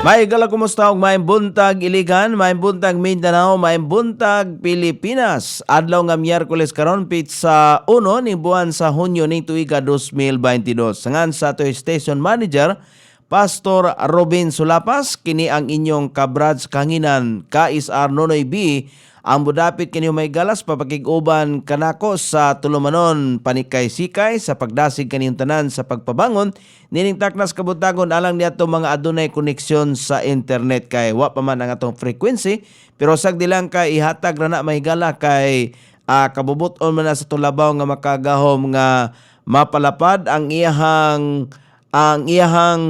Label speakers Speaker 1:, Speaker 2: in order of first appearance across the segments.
Speaker 1: May gala kumusta og may buntag Iligan, may buntag Mindanao, may buntag Pilipinas. Adlaw nga Miyerkules karon sa 1 ning buwan sa Hunyo ning tuiga 2022. Sangan sa ato station manager Pastor Robin Sulapas, kini ang inyong kabrads kanginan KSR Nonoy B. Ang budapit kini may galas papakig-uban kanako sa tulumanon panikay-sikay sa pagdasig kaniyong tanan sa pagpabangon nining taknas kabutagon alang niadto mga adunay koneksyon sa internet kay wa pa man ang atong frequency pero sagdi lang kay ihatag ra na mahigala kay kabubuton man na sa tulabaw nga makagahom nga mapalapad ang iyahang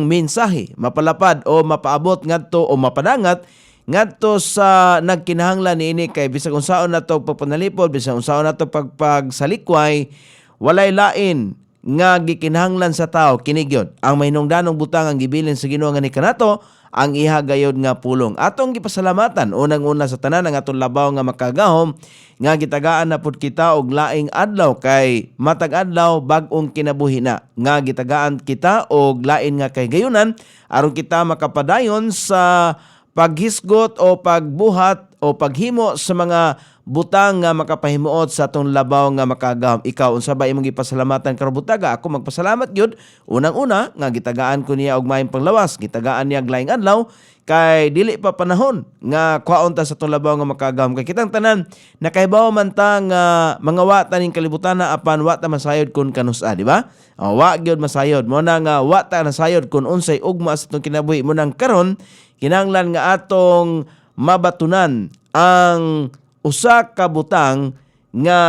Speaker 1: mensahe, mapalapad o mapaabot ngadto o mapadangat ngadto sa nagkinahanglan niini kay bisag unsaon nato pagpanalipod, bisag unsaon nato pagpagalikway, walay lain nga gikinahanglan sa tao kini gyud ang mahinungdanong butang ang gibilin sa Ginoo nga ni kanato ang iha gayod nga pulong. Atong gipasalamatan unang-una sa tanan ang atong labaw nga makagahom nga gitagaan na pud kita og laing adlaw kay matag adlaw bag-ong kinabuhi na nga gitagaan kita og lain nga kay gayunan aron kita makapadayon sa paghisgot o pagbuhat o paghimo sa mga butang nga makapahimuot sa atong labaw nga makagahom. Ikaw unsa ba imong gipasalamatan karon butaga? Ako magpasalamat gyud unang-una nga gitagaan ko niya og maayong panglawas, gitagaan niya og laing adlaw kay dili pa panahon nga kwaon ta sa atong labaw nga makagahom kay kitang tanan nakahibaw man ta nga mga wa ta ning kalibutan apan wa ta masayod kun kanusa, di ba? Wa gyud masayod mo na nga wa ta nasayod kun unsay ugma sa atong kinabuhi mo nang karon kinahanglan nga atong mabatunan ang usa ka butang nga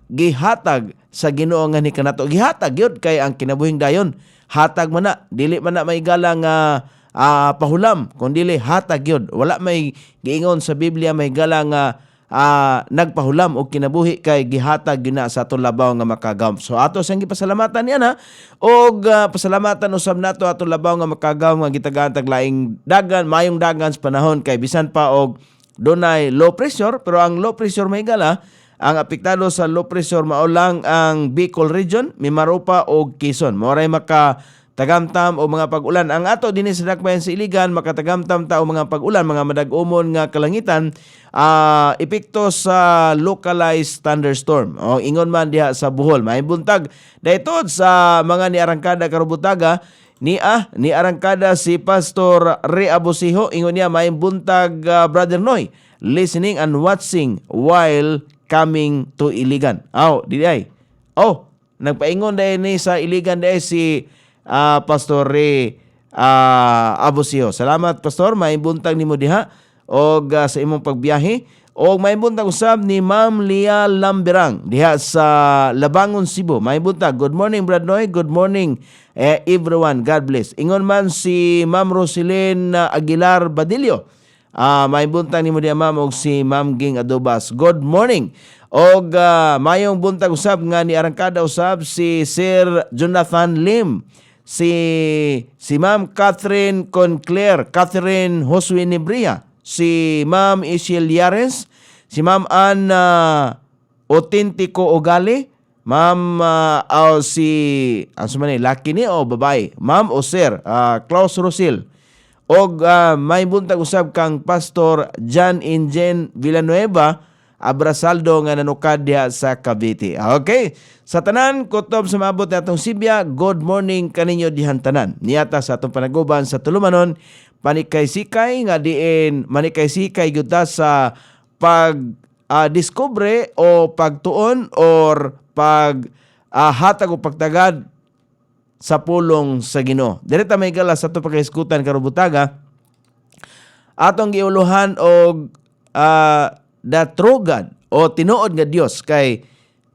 Speaker 1: gihatag sa Ginoo nga ni kanato. Gihatag yun kay ang kinabuhing dayon. Hatag man na, dili man na maigala nga pahulam, kundi hatag yun. Wala may giingon sa Biblia may gala nga nagpahulam o kinabuhi kay gihatag yun na sa atong labaw nga makagahom. So ato sang gipasalamatan niya na og pasalamatan usab nato atong labaw nga makagahom nga gitagaan tag laing dagan, mayong dagan sa panahon kay bisan pa og dunay low pressure pero ang low pressure may gala ang apektado sa low pressure mao lang ang Bicol region, Mimaropa o Quezon. Moray tagamtam o mga pag-ulan. Ang ato din sa dakbayan sa Iligan, makatagamtam ta o mga pag-ulan, mga madag-umon nga kalangitan, epekto sa localized thunderstorm. O ingon man diha sa Bohol. May buntag. Dahitod sa mga ni Arangkada karubutaga, ni Arangkada si Pastor Re Abosiho, ingon niya may buntag Brother Noy, listening and watching while coming to Iligan. Di ay. Nagpaingon dahil ni sa Iligan dahil si Pastor Re Abosiho. Salamat Pastor, may buntag nimo diha og sa imong pagbiyahe. Og may buntag usab ni Ma'am Lia Lambirang diha sa Labangon, Cebu. May buntag. Good morning Brad Noy. Good morning everyone. God bless. Ingon man si Ma'am Roselyn Aguilar Badillo. May buntag nimo diha ma'am og si Ma'am Ging Adobas. Good morning. Og mayong buntag usab nga ni Arangkada usab si Sir Jonathan Lim. Si Ma'am Catherine Conclair, Catherine Josue Nebria, si Ma'am Ishil Yares, si Ma'am Anna Autentico Ogali, Ma'am laki ni o babae, Ma'am o Sir Klaus Rosil, og may buntag usab kang Pastor John Ingen Villanueva Abrasaldo nga nanukad diha sa Cavite. Okay, sa tanan kutob sa maabot natong Sibya, good morning kaninyo dihan tanan. Niyata sa atong panaguban sa tulumanon, panikay-sikay nga diin manikay-sikay gyud ta sa diskubre o pagtuon or hatag o pagtagad sa pulong sa Ginoo. Direta may gala sa atong pagkahisgutan karon butaga. Atong giuluhan og the true God o tinuod nga Dios kay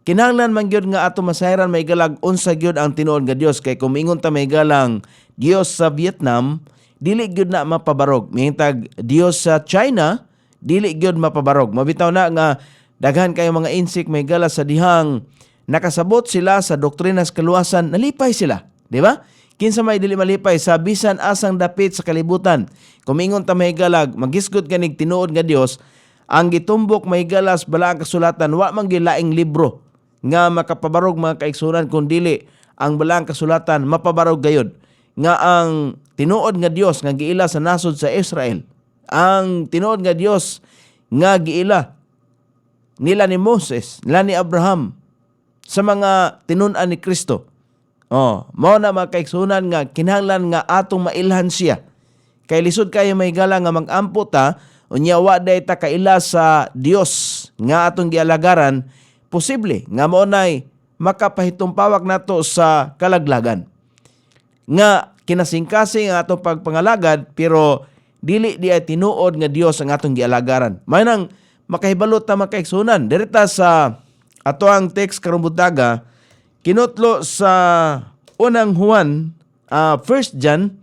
Speaker 1: kinahanglan man gyud nga ato masayran may galag unsa gyud ang tinuod nga Dios kay kung ingon ta may galang Dios sa Vietnam dili gyud na mapabarog, mihintag Dios sa China dili gyud mapabarog. Mabitaw na nga daghan kayo mga insik may gala sa dihang nakasabot sila sa doktrina sa kaluwasan, nalipay sila, di ba? Kinsa may dili malipay sa bisan asang dapit sa kalibutan. Kung ingon ta may galag maghisgot kanig tinuod nga Dios, ang gitumbok may galas bala ang kasulatan wa man gilaing libro nga makapabarog mga kaigsunan kun dili ang balang kasulatan mapabarog gayud nga ang tinuod nga Dios nga giila sa nasod sa Israel, ang tinuod nga Dios nga giila nila ni Moses, nila ni Abraham, sa mga tinun-an ni Kristo. Mao na mga kaigsunan nga kinahanglan nga atong mailhan siya. Kay lisod kayo may gala nga mag-ampo ta, unya wa day ta kaila sa Dios nga atong gialagaran, posible nga mao nay makapahitumpawak nato sa kalaglagan. Nga kinasingkasing ang atong pagpangalagad, pero dili di ay tinuod nga Dios ang atong gialagaran. May nang makahibalot ta mga kaigsunan. Dirita sa ato ang text karong buntaga, kinutlo sa unang Juan, 1 John,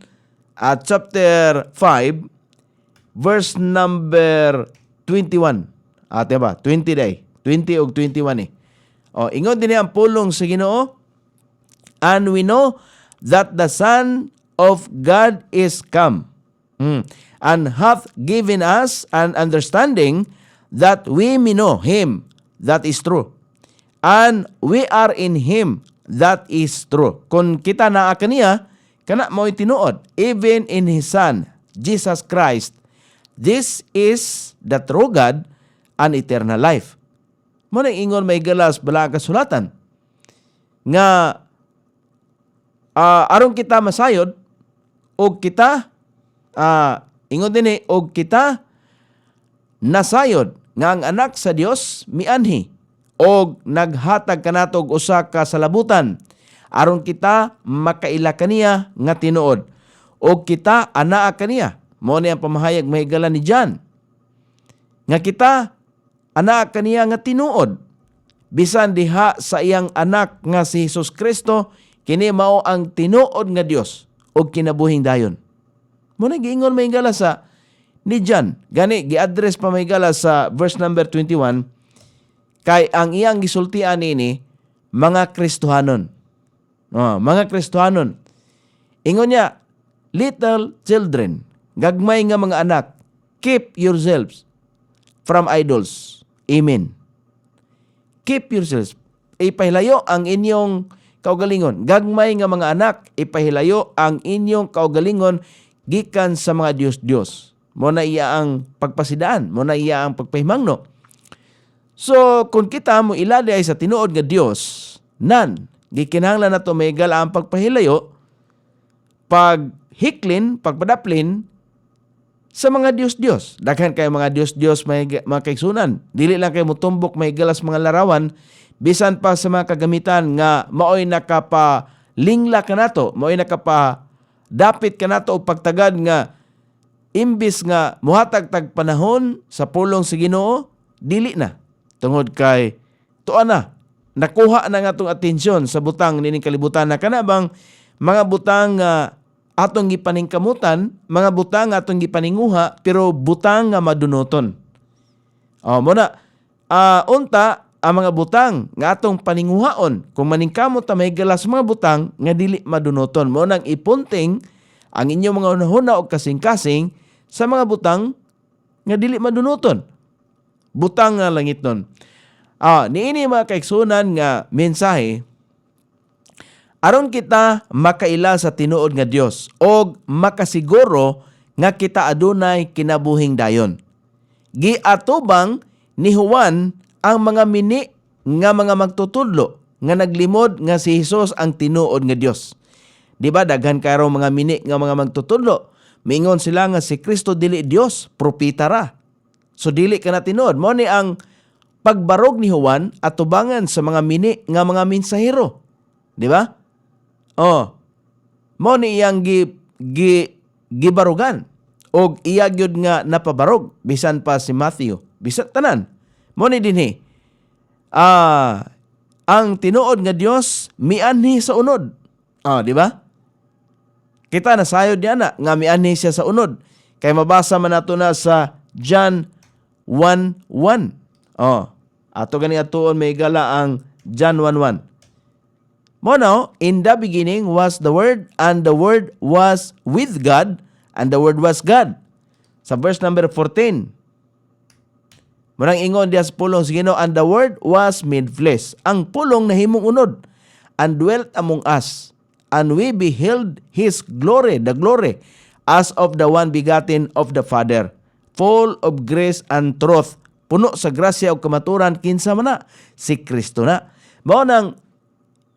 Speaker 1: chapter 5, verse number 21. Diba? 20 day. 20 o 21 eh. Ingon din ang pulong sa Ginoo. And we know that the Son of God is come, and hath given us an understanding that we may know Him that is true. And we are in Him that is true. Kung kita naa kaniya, kana mo'y tinuod, even in His Son, Jesus Christ. This is the true God and eternal life. Muna ingon may galas bala kasulatan nga aron kita masayod o kita ingon din og kita nasayod nga ang anak sa Dios mianhi og naghatag kanato og usa ka salabutan aron kita makaila kaniya nga tinuod og kita anaa kaniya. Mao ni ang pamahayag mahigala ni John nga kita anaa kaniya nga tinuod bisan diha sa iyang anak nga si Hesus Kristo. Kini mao ang tinuod nga Dios og kinabuhing dayon. Muna giingon mahigala sa ni John. Gani gi-address pa mahigala sa verse number 21 kay ang iyang gisultian ini mga Kristohanon. Mga Kristohanon. Ingon niya, little children, gagmay nga mga anak, keep yourselves from idols. Amen. Keep yourselves. Ipahilayo ang inyong kaugalingon. Gagmay nga mga anak, ipahilayo ang inyong kaugalingon gikan sa mga Diyos-Diyos. Mo na iya ang pagpasidaan, mo na iya ang pagpahimangno. So, kung kita mo ilali ay sa tinuod nga Dios, gikinahanglan nato may gala ang pagpahilayo, paghiklin, pagpadaplin sa mga Diyos-Diyos. Daghan kayo mga Diyos-Diyos mga kaigsunan. Dili lang kayo mutumbok may galas mga larawan, bisan pa sa mga kagamitan nga maoy nakapalingla ka nato, maoy nakapa-dapit ka nato o pagtagad nga imbis nga muhatag-tag panahon sa pulong sa Ginoo, dili na. Tungod kay tuan na, nakuha na nga itong atensyon sa butang nining kalibutan na kanabang mga butang atong gipaningkamutan, mga butang atong gipaninguha, pero butang nga madunoton. Muna, unta, ang mga butang nga atong paninguhaon, kung maningkamot ta may galas mga butang nga dili madunoton. Mo nang ipunting ang inyong mga unahuna o kasing-kasing sa mga butang nga dili madunoton. Butang nga langit nun. Niini mga kaigsunan nga mensahe, aron kita makaila sa tinuod nga Dios og makasiguro nga kita adunay kinabuhing dayon. Giatubang ni Juan ang mga mini nga mga magtutudlo nga naglimod nga si Hesus ang tinuod nga Dios. Di ba daghan kayo mga mini nga mga magtutudlo, mingon sila nga si Kristo dili Dios, propeta ra. So dili ka na tinuod. Mo ni ang pagbarog ni Juan at tubangan sa mga mini nga mga mensahero. Di ba? Mo ni iyang gibarugan og iya gyud nga napabarog bisan pa si Matthew. Bisan tanan. Mo ni dinhi. Ang tinuod nga Dios mianhi sa unod. Di ba? Kita nasayod niya na nga mianhi siya sa unod. Kay mabasa man nato na sa John 1:1. Ato gani atuon may gala ang John 1:1. Mono, in the beginning was the Word, and the Word was with God, and the Word was God. Sa verse number 14, Murang ingon diya sa pulong sa Ginoo, and the Word was made flesh. Ang pulong nahimong unod, and dwelt among us, and we beheld His glory, the glory, as of the one begotten of the Father, full of grace and truth. Puno sa grasya o kamaturan, kinsa man na, si Kristo na. Mao nang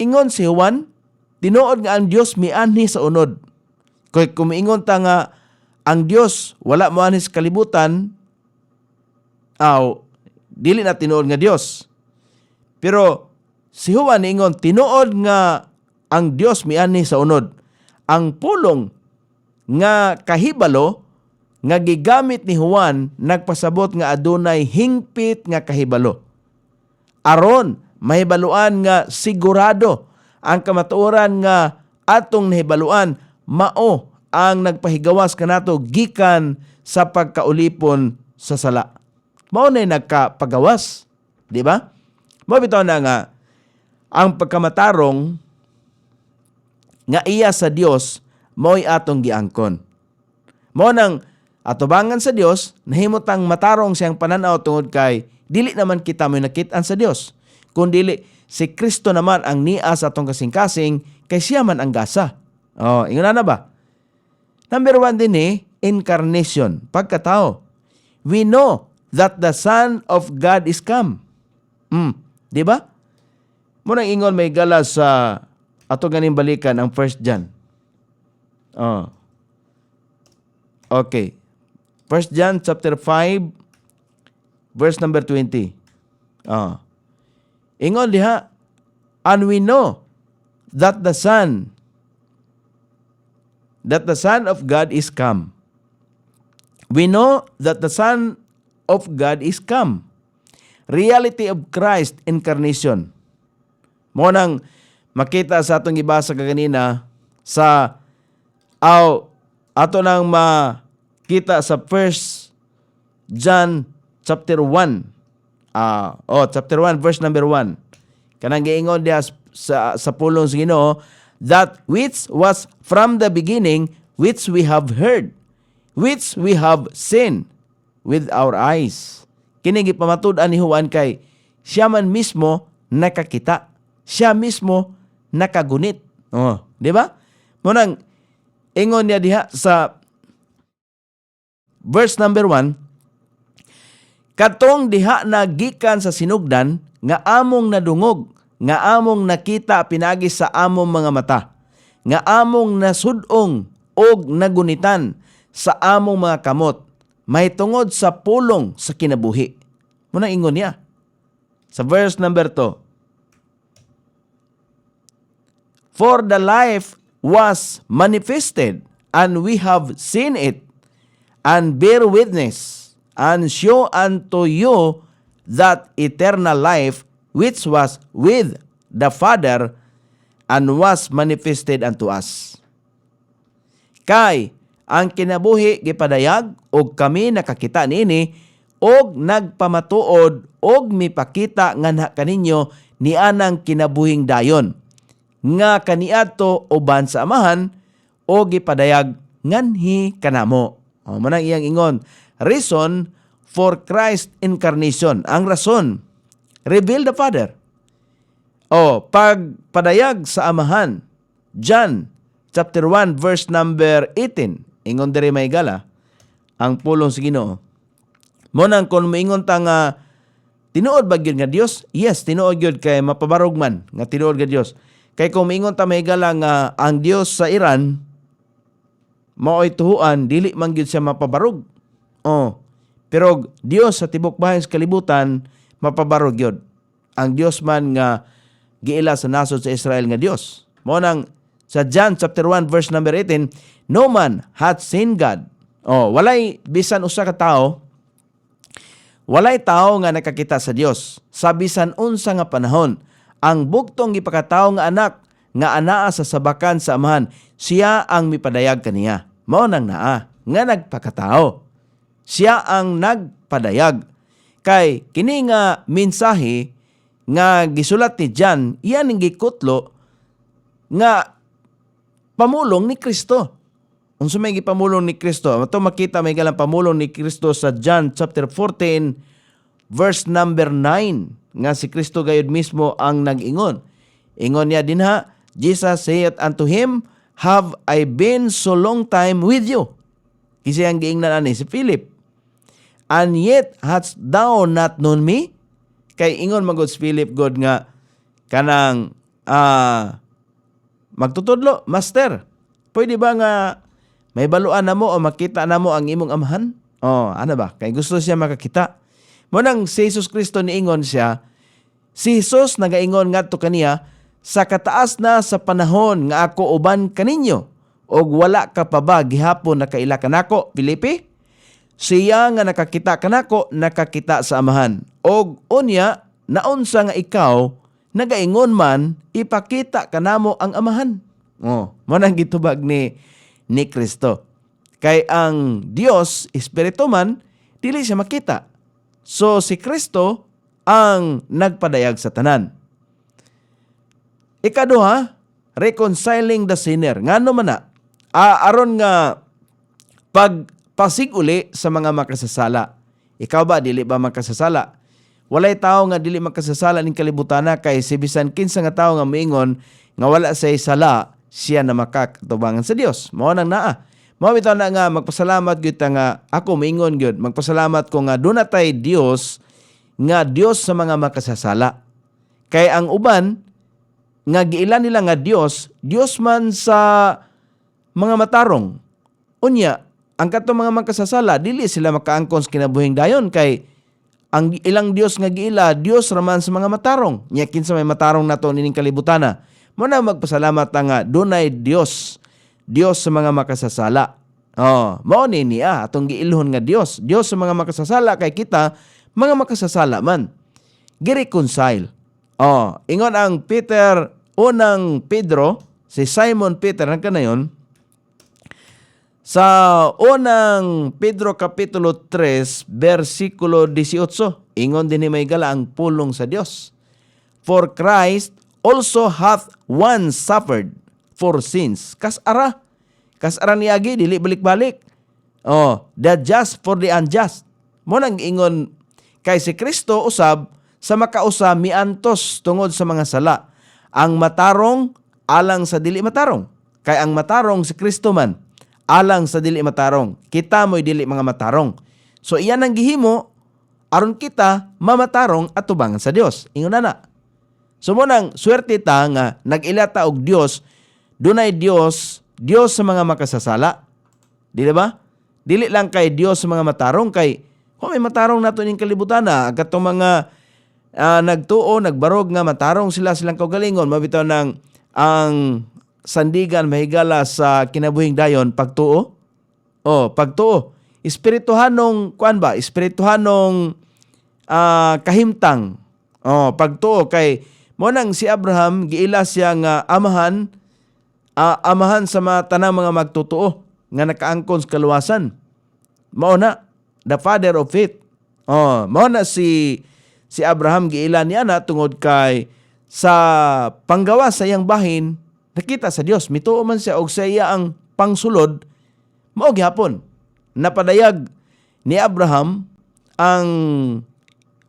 Speaker 1: ingon si Juan, tinuod nga ang Dios mianhi sa unod. Kung kumiingon ta nga ang Dios wala moanhi sa kalibutan, dili na tinuod nga Dios. Pero si Juan ingon tinuod nga ang Dios mianhi sa unod. Ang pulong nga kahibalo nga gigamit ni Juan nagpasabot nga adunay hingpit nga kahibalo. Aron mahibaluan nga sigurado ang kamatuoran nga atong nahibaluan mao ang nagpahigawas kanato gikan sa pagkaulipon sa sala. Mao na nagkapagawas, di ba? Mao bitaw na nga ang pagkamatarong nga iya sa Dios mao'y atong giangkon. Mao nang atubangan sa Dios, nahimutang matarong siyang pananaw tungod kay dili naman kita mo nakit-an sa Dios, kundili si Kristo naman ang niya sa atong kasing-kasing kay siya man ang gasa. Ingon na ba? Number 1 din incarnation, pagkatao. We know that the Son of God is come. Di ba? Munang ingon may gala sa ato ganing balikan ang 1 John. Okay. 1 John chapter 5 verse number 20. Ingon diha, and we know that the Son of God is come. We know that the Son of God is come. Reality of Christ incarnation. Mo nang makita sa atong gibasa kaganina sa ato nang makita sa 1 John chapter 1. Chapter 1 verse number 1. Kanang giingon diha sa pulong sa Ginoo, that which was from the beginning, which we have heard, which we have seen with our eyes. Kini gipamatud-an ni Juan kay siya man mismo nakakita, siya mismo nakagunit. Di ba? Munang ingon niya diha sa verse number 1, katong diha nagikan sa sinugdan nga among nadungog, nga among nakita pinagi sa among mga mata, nga among nasudong og nagunitan sa among mga kamot, may tungod sa pulong sa kinabuhi. Muna ingon niya sa verse number 2. For the life was manifested, and we have seen it, and bear witness, and show unto you that eternal life which was with the Father, and was manifested unto us. Kay ang kinabuhi gipadayag, og kami nakakita niini, og nagpamatuod, og mipakita nga kaninyo ni anang kinabuhing dayon, nga kaniadto uban sa Amahan, og gipadayag nganhi kanamo. Manang iyang ingon, reason for Christ incarnation. Ang rason, reveal the Father. Pagpadayag sa Amahan, John chapter 1 verse number 18. Ingon diri may gala ang pulong sa Ginoo. Mo nang kun moingon ta nga tinuod ba gyud nga Dios? Yes, tinuod gyud kay mapabarog man nga tinuod nga Dios. Kay kung moingon ta may gala nga ang Dios sa Iran mao'y tuhuan, dili man gyud siya mapabarog. Pero Dios sa tibok bahin sa kalibutan mapabarog gyud. Ang Dios man nga giila sa nasod sa Israel nga Dios. Mo nang sa John chapter 1 verse number 18, no man hath seen God. Walay bisan usa ka tao, walay tao nga nakakita sa Dios sa bisan unsa nga panahon. Ang bugtong gipakatao nga anak nga anaa sa sabakan sa Amahan, siya ang mipadayag kaniya. Mao nang naa nga nagpakatao. Siya ang nagpadayag. Kay kini nga mensahe nga gisulat ni John, iyan ang gikutlo nga pamulong ni Kristo. Unsa may gipamulong ni Kristo? Ato makita may galang pamulong ni Kristo sa John chapter 14 verse number 9 nga si Kristo gayud mismo ang nag-ingon. Ingon niya dinha, Jesus saith unto him, Have I been so long time with you? Kasi ang giingnan ani si Philip. And yet hast thou not known me? Kay ingon magod si Philip God nga kanang magtutudlo, Master, pwede ba nga may baluan na mo o makita na mo ang imong amahan? Ano ba? Kay gusto siya makakita. Munang si Jesus Kristo niingon siya, si Jesus nagaingon ngadto kaniya, sa kataas na sa panahon nga ako uban kaninyo, og wala ka pa ba gihapon nakaila kanako, Filipi? Siya nga nakakita kanako, nakakita sa amahan. Og unya, naunsa nga ikaw, nagaingon man, ipakita kanamo ang amahan. Manang gitubag ni Kristo. Kay ang Dios, Espiritu man, dili siya makita. So si Kristo ang nagpadayag sa tanan. Ikaduha, reconciling the sinner. Ngano man na, aron nga pagpasiguli sa mga makasasala. Ikaw ba, dili ba makasasala? Walay tao nga dili makasasala ning kalibutan na kay si bisan kinsa nga tao nga moingon nga wala say sala, siya na makakatubangan sa Dios. Mao nang naa. Mao bitaw na nga magpasalamat gyud ta nga ako moingon gyud. Magpasalamat ko nga dunay Dios nga Dios sa mga makasasala. Kay ang uban nga giilan nila nga Dios man sa mga matarong. Unya, ang katong mga makasasala, dili sila makaangkon sa kinabuhing dayon kay ang ilang Dios nga giila, Dios raman sa mga matarong. Nya kinsa may matarong nato nining kalibutana. Mo na magpasalamat nga dunay Dios sa mga makasasala. Mao ni niya atong giilhon nga Dios sa mga makasasala kay kita mga makasasala man. Gi-reconcile. Ingon ang unang Pedro, si Simon Peter, nagkanayon, sa unang Pedro Kapitulo 3, versikulo 18, ingon din ni may gala ang pulong sa Dios. For Christ also hath once suffered for sins. Kasara niyagi, dili balik-balik. The just for the unjust. Mo nang ingon kay si Kristo usab, sa makausa miantos tungod sa mga sala. Ang matarong alang sa dili matarong. Kay ang matarong si Kristo man alang sa dili matarong. Kita mo'y dili mga matarong. So iyan ang gihimo aron kita mamatarong at tubangan sa Dios. Ingon na. So mo nang swerte ta nga nag-ilata og Dios, dunay Dios sa mga makasasala. Dili ba? Dili lang kay Dios sa mga matarong kay kung may matarong nato ning kalibutan na katong mga nagtuo, nagbarog nga matarong silang kaugalingon, mabitaw ng ang sandigan mahigala sa kinabuhing dayon pagtuo. Pagtuo. Espirituhanong espirituhanong kahimtang. Pagtuo kay mo nang si Abraham giila siya nga amahan sa mga tanang mga magtutuo nga nakaangkon sa kaluwasan. Mao na the father of faith. Mao na si Abraham giila niya na tungod kay sa panggawa sa iyang bahin nakita sa Dios, mituo man siya og sa iya ang pangsulod, mao gihapon napadayag ni Abraham ang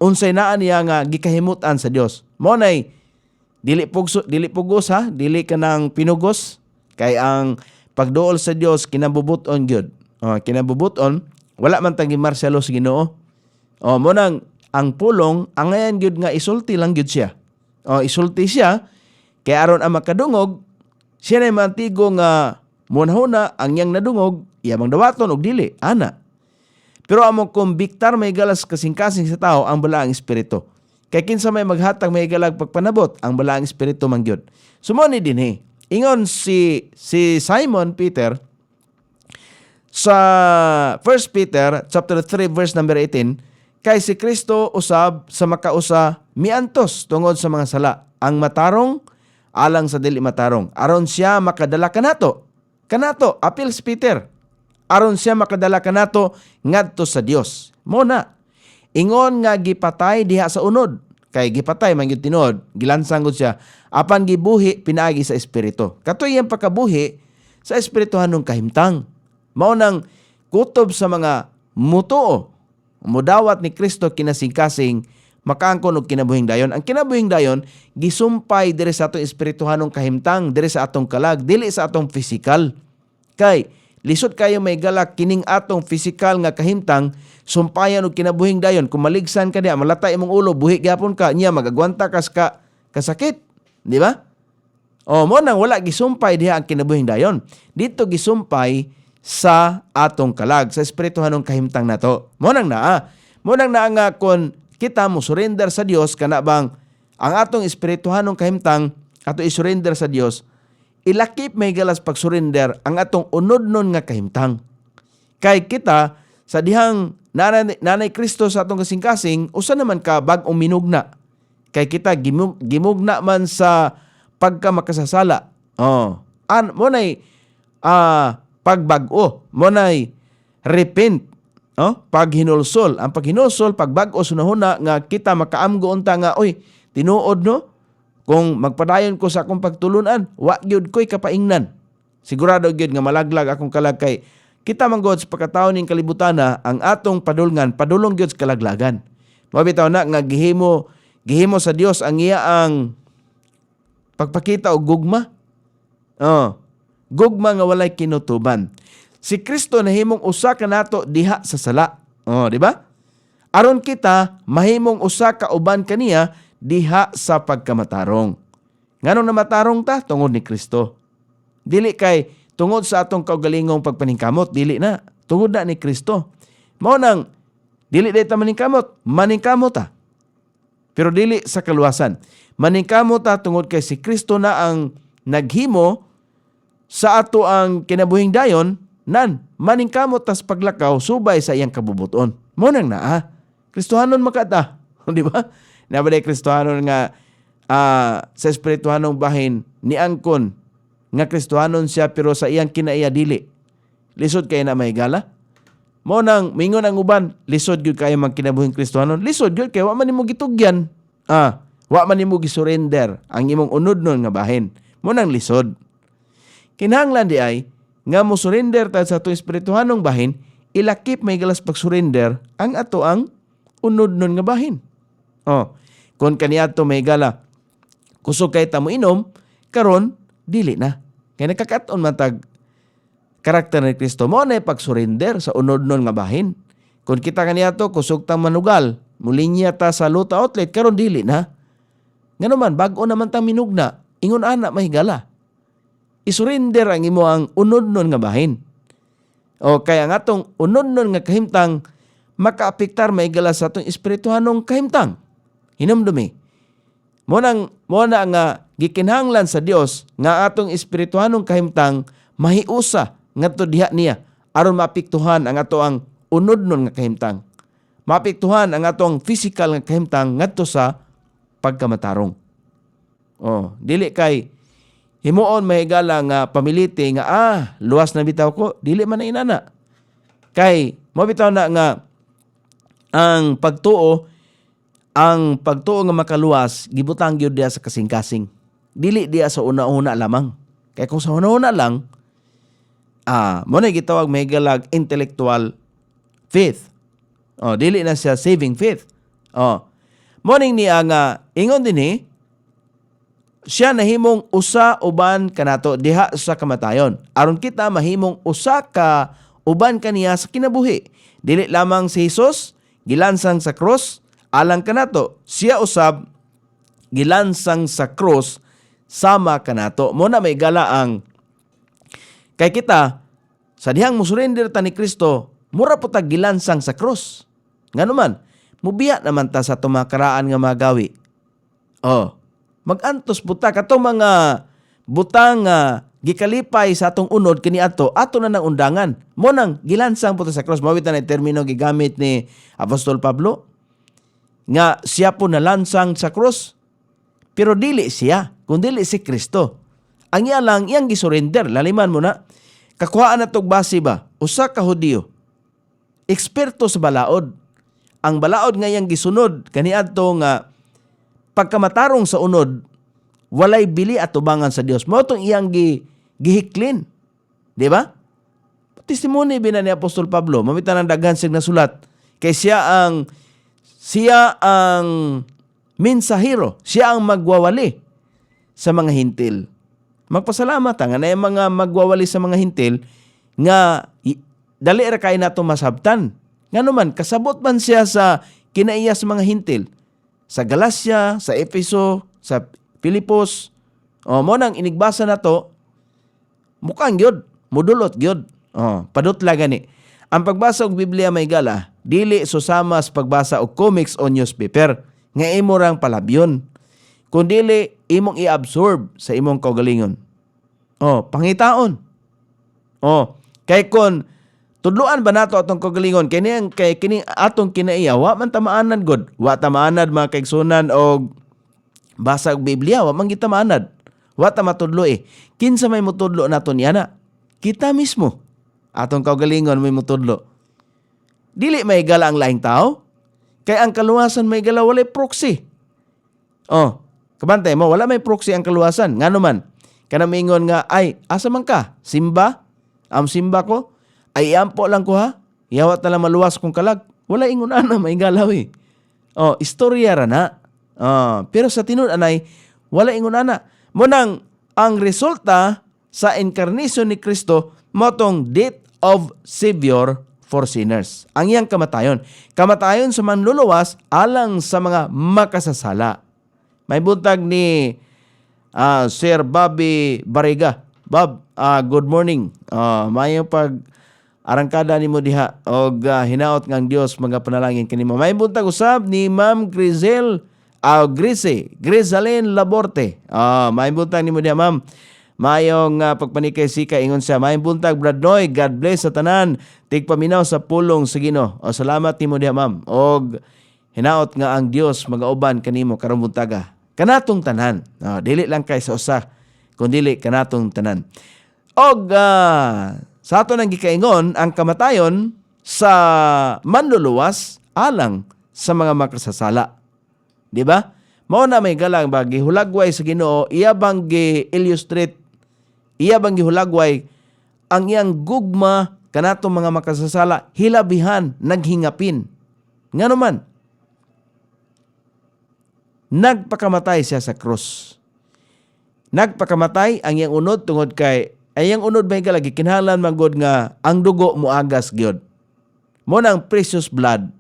Speaker 1: unsay naa niya nga gikahimutan sa Dios. Mao nay dili pugos ha, dili kanang pinugos kay ang pagduol sa Dios kinabubuton gyud. Kinabubuton wala man tang gimarsalo sa Ginoo. Mo nang ang pulong ang ngayon gyud nga isulti lang gyud siya. Isulti siya kay aron ang makadungog siya na mantigo nga munahuna ang yang nadungog iyang dawaton og dili ana. Pero amo kumbiktar may galas kasing-kasing sa tao ang balaang espiritu. Kay kinsa may maghatag may galag pagpanabot ang balaang espiritu man gyud. Sumoni dinhi. Ingon si Simon Peter sa 1 Peter chapter 3 verse number 18, kay si Kristo usab sa makausa miantos tungod sa mga sala. Ang matarong alang sa dili matarong. Aron siya makadala kanato. Apil si Peter. Aron siya makadala kanato ngadto sa Dios. Mo na. Ingon nga gipatay diha sa unod. Kay gipatay man gyud tinuod, gilansang gud siya. Apan gibuhi pinaagi sa espiritu. Katoy iyang pagkabuhi sa espirituhanong kahimtang. Mao nang kutob sa mga mutuo. Mudawat ni Kristo kinasing-kasing makaangkon og kinabuhing dayon. Ang kinabuhing dayon gisumpay diri sa atong espirituhanong kahimtang, diri sa atong kalag, dili sa atong physical. Kay lisod kayo may galak kining atong physical nga kahimtang, sumpayan og kinabuhing dayon. Kung maligsan ka diha, malatay imong ulo, buhi gyapon ka, niya magagwanta ka kasakit, di ba? O mo nang wala gisumpay diha ang kinabuhing dayon. Dito gisumpay sa atong kalag, sa espirituhanong kahimtang nato. Mo nang nga kon kita mo surrender sa Dios, kana bang ang atong espirituhanong kahimtang ato isurrender sa Dios, ilakip may galas pag-surrender ang atong unod-non nga kahimtang. Kay kita sa dihang nanay Kristo sa atong kasing-kasing, usa naman ka bag-ong minugna. Kay kita gimugna man sa pagka makasasala. Mo nay pagbag-o, mo nay repent. Paghinulsol. Ang paghinulsol, pagbag-o sunahuna nga kita makaamgo unta nga, oy, tinuod no? Kung magpadayon ko sa akong pagtulunan, wa gyud ko'y kapaingnan. Sigurado gyud nga malaglag akong kalag kay kita manggod sa pagkataon ning kalibutana, ang atong padulngan, padulong gyud sa kalaglagan. Mabitaw na nga gihimo sa Dios ang iyaang pagpakita og gugma. Gugma nga walay kinutuban. Si Kristo nahimong usa ka nato diha sa sala. Di ba? Aron kita mahimong usa ka uban kaniya diha sa pagkamatarong. Nganong namatarong ta? Tungod ni Kristo. Dili kay tungod sa atong kaugalingong pagpaningkamot, dili na. Tungod na ni Kristo. Mao nang dili ta maningkamot, maningkamot ta. Pero dili sa kaluwasan. Maningkamot ta tungod kay si Kristo na ang naghimo sa ato ang kinabuhing dayon, nan maningkamot tas paglakaw subay sa iyang kabubuton. Mo nang Kristohanon makata, di ba? Nabaday Kristohanon nga sa espirituhanong bahin ni angkon nga Kristohanon siya pero sa iyang kinaiya dili. Lisod kay na may gala. Mo nang mingon ang uban, lisod gyud kay magkinabuhing Kristohanon. Lisod gyud kay wa man nimo gitugyan. Wa man nimo gisurrender ang imong unod-non nga bahin. Mo nang lisod. Kinahanglan di ay nga mo surrender ta sa atong espirituhanong bahin, ilakip may galas pag-surrender ang ato ang unod-non nga bahin. Kung kaniadto may gala, kusog kay ta mo inom, karon dili na. Kaya nagkakaton man tag karakter ni Kristo mo na pag-surrender sa unod-non nga bahin. Kung kita kaniadto kusog tang manugal, mulinya ta sa luta outlet, karon dili na. Ngano man bag-o naman tang minugna, ingon ana mahigala. Isurrender ang imo ang unod-non nga bahin. Kaya nga atong unod-non nga kahimtang makaapektar maigala sa atong espirituhanong kahimtang. Hinumdumi. Mo na nga gikinahanglan sa Dios nga atong espirituhanong kahimtang mahiusa ngadto diha niya aron maapektuhan ang ato ang unod-non nga kahimtang. Maapektuhan ang atong physical nga kahimtang ngadto sa pagkamatarong. Dili kay himuon mahigala nga pamiliti nga luwas na bitaw ko, dili man na inana. Kay mo bitaw na nga ang pagtuo nga makaluwas gibutang gyud diha sa kasing-kasing. Dili diha sa una-una lamang. Kay kung sa una-una lang mo na gitawag mahigala intellectual faith. Dili na siya saving faith. Mo ning niya nga ingon dinhi siya nahimong usa uban kanato diha sa kamatayon. Aron kita mahimong usa ka uban kaniya sa kinabuhi. Dili lamang si Jesus gilansang sa krus alang kanato, siya usab gilansang sa krus sama kanato. Mo na may galaang kay kita sa dihang musurrender ta ni Kristo, mura po ta gilansang sa krus. Ngano man, mubiya naman ta sa tumakaraan nga magawi. Magantos buta katong mga butang gikalipay sa atong unod kaniadto ato na nang undangan. Mo nang gilansang puta sa cross. Mawit na termino gigamit ni Apostol Pablo nga siya po nalansang sa cross. Pero dili siya, kundi si Kristo. Ang iya lang iyang gisurrender. Laliman mo na. Kakuhaan na tog base ba? Usa ka Hudiyo, eksperto sa balaod. Ang balaod nga iyang gisunod kaniadto nga pagkamatarong sa unod, walay bili at tubangan sa Dios. Mao tong iyang gihiklin. Di ba? Testimony bina ni Apostol Pablo, mamitan ang daghan sig nasulat. Kay siya ang siya ang mensahero, siya ang magwawali sa mga hintil. Magpasalamat nga na yung mga magwawali sa mga hintil nga dali ra kay nato masabtan. Nganuman kasabot man siya sa kinaiya sa mga hintil, sa Galacia, sa Efeso, sa Pilipos. Mo nang inigbasa nato, mukhang gyud, mudulot gyud. Padutla gani. Ang pagbasa og Biblia may gala, dili susama sa pagbasa og comics o newspaper nga imo rang palabyon. Kung dili imong i-absorb sa imong kaugalingon. Pangitaon. Kay kon tudluan ba nato atong kaugalingon kay kini atong kinaiya wa man tamaanan god. Wa tamaanad mga kaigsunan og basa og Biblia, wa man kita maanad. Wa ta matudlo Kinsa may mutudlo naton yana? Kita mismo. Atong kaugalingon may mutudlo. Dili may gala ang laing tao. Kay ang kaluwasan may gala walay proxy. Kabantay mo, wala may proxy ang kaluwasan. Ngano man, kanamingon nga, ay, asa man ka? Simba? Simba ko? Ay, iampo lang ko ha? Iyawat na lang maluwas kong kalag. Wala ingon na may galaw istorya ra na. Pero sa tinud anay, wala ingon na. Munang, ang resulta sa incarnation ni Kristo, motong death of Savior for sinners. Ang iyang kamatayon. Kamatayon sa manluluwas alang sa mga makasasala. May buntag ni Sir Bobby Barriga. Bob, good morning. Mayong pag arangkada nimo diha og hinaot ngang Dios mga panalangin kanimo. May buntag usab ni Ma'am Griselyn Laborte. May buntag nimo diha, ma'am. Mayong pagpanikay sika ingon siya. May buntag Brad Noy, God bless sa tanan. Tigpaminaw sa pulong sa Ginoo. Salamat nimo diha, ma'am. Og hinaot nga ang Dios magauban kanimo karong buntaga. Kanatong tanan. Dili lang kay sa usa, kundi kanatong tanan. Og sa ato nang gikaingon, ang kamatayon sa manluluwas alang sa mga makasasala. Di ba? Mao na may galang ba gihulagway sa Ginoo, iya bang gi-illustrate, iya bang gihulagway ang iyang gugma kanatong mga makasasala, hilabihan, naghingapin. Ngano man, nagpakamatay siya sa krus. Nagpakamatay ang iyang unod tungod kay ay iyang unod may galagi kinahanglan magod nga ang dugo muagas gyud. Mo nang precious blood.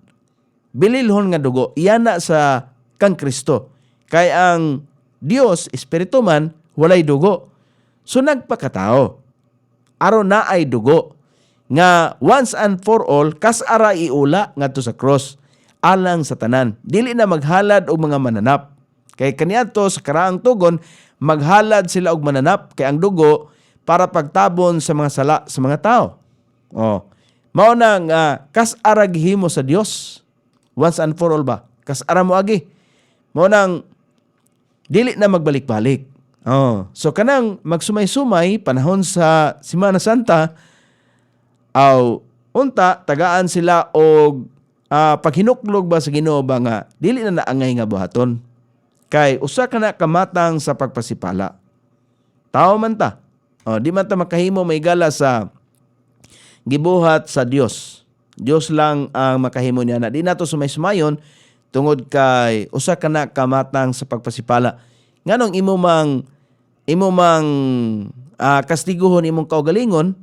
Speaker 1: Bililhon nga dugo iyana sa kang Kristo. Kay ang Dios espiritu man walay dugo. So nagpakatao. Aron na ay dugo nga once and for all kas ara iula ngadto sa cross alang sa tanan. Dili na maghalad og mga mananap. Kay kaniadto sa karaang tugon, maghalad sila og mananap kay ang dugo para pagtabon sa mga sala sa mga tao. Mao nang kas ara gihimo sa Dios. Once and for all ba? Kas ara mo agi. Mao nang dili na magbalik-balik. So kanang magsumay-sumay panahon sa Semana Santa, unta tagaan sila og paghinuklog ba sa Ginoo ba nga dili na naangay nga buhaton. Kay usa ka na kamatang sa pagpasipala. Tao man ta. Di man ta makahimo may gala sa gibuhat sa Dios. Dios lang ang makahimo niya na. Di nato sumay-sumayon tungod kay usa ka na kamatang sa pagpasipala. Nganong imo mang kastiguhon imong kaugalingon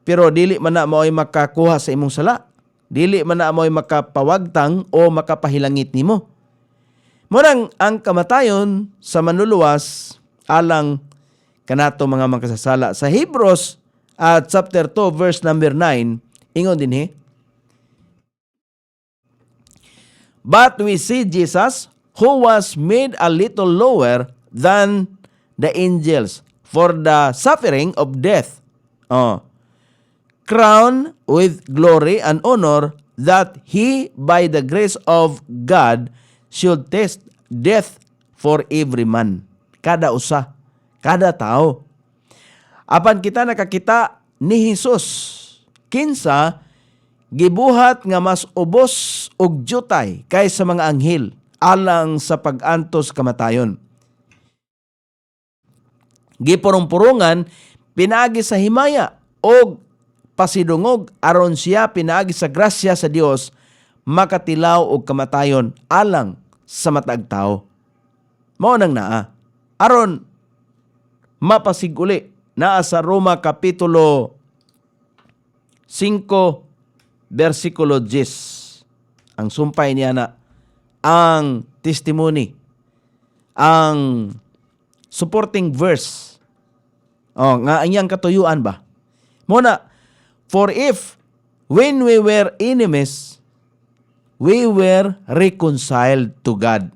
Speaker 1: pero dili man na mao'y makakuha sa imong sala. Dili man na mo'y makapawagtang o makapahilangit nimo. Murang ang kamatayon sa manluluwas alang kanato mga makasasala. Sa Hebrews chapter 2 verse number 9, ingon dinhi, but we see Jesus who was made a little lower than the angels for the suffering of death. Crowned with glory and honor, that he, by the grace of God, should taste death for every man. Kada usa, kada tao. Apan kita nakakita ni Jesus, kinsa gibuhat nga mas ubos og jutay kaysa mga anghel alang sa pag-antos kamatayon. Gipurong-purungan pinaagi sa himaya og pasidungog aron siya pinaagi sa grasya sa Dios makatilaw og kamatayon alang sa matag tao. Mao nang naa. Aron mapasiguli naa sa Roma Kapitulo 5 versikulo 10. Ang sumpay niya na ang testimony, ang supporting verse. Nga iyang katuyuan ba? Muna, for if when we were enemies, we were reconciled to God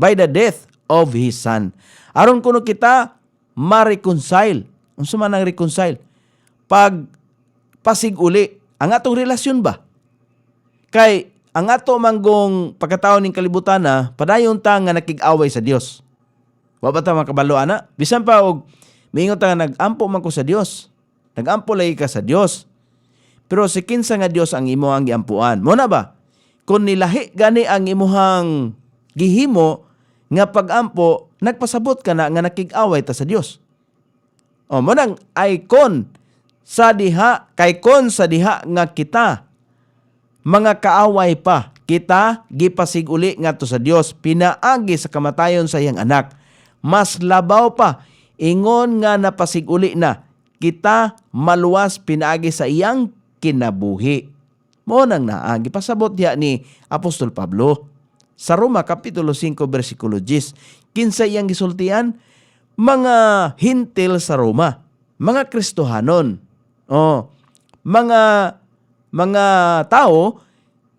Speaker 1: by the death of His Son. Aron kuno kita ma-reconcile. Unsa man ang reconcile? Pag pasiguli ang atong relasyon ba? Kay ang ato manggong pagkatao ning kalibutan na padayon ta nga nakig-away sa Dios. Wa ba ta makabalo ana? Bisan pa og miingon ta nga nag-ampo man ko sa Dios. Nag-ampo lagi ka sa Dios. Pero si kinsa nga Dios ang imuhang giampuan? Mo na ba? Kung nilahi gani ang imuhang gihimo nga pag-ampo, nagpasabot ka na nga nakig-away ta sa Dios. Mo nang kon sa diha nga kita mga kaaway pa, kita gipasiguli ngadto sa Dios, pinaagi sa kamatayon sa iyang anak. Mas labaw pa, ingon nga napasiguli na, kita maluwas pinaagi sa iyang kinabuhi. Mo nang naagi pasabot diha ni Apostol Pablo sa Roma Kapitulo 5 versikulo 10. Kinsa iyang gisultian? Mga hintil sa Roma, mga Kristohanon. Mga tao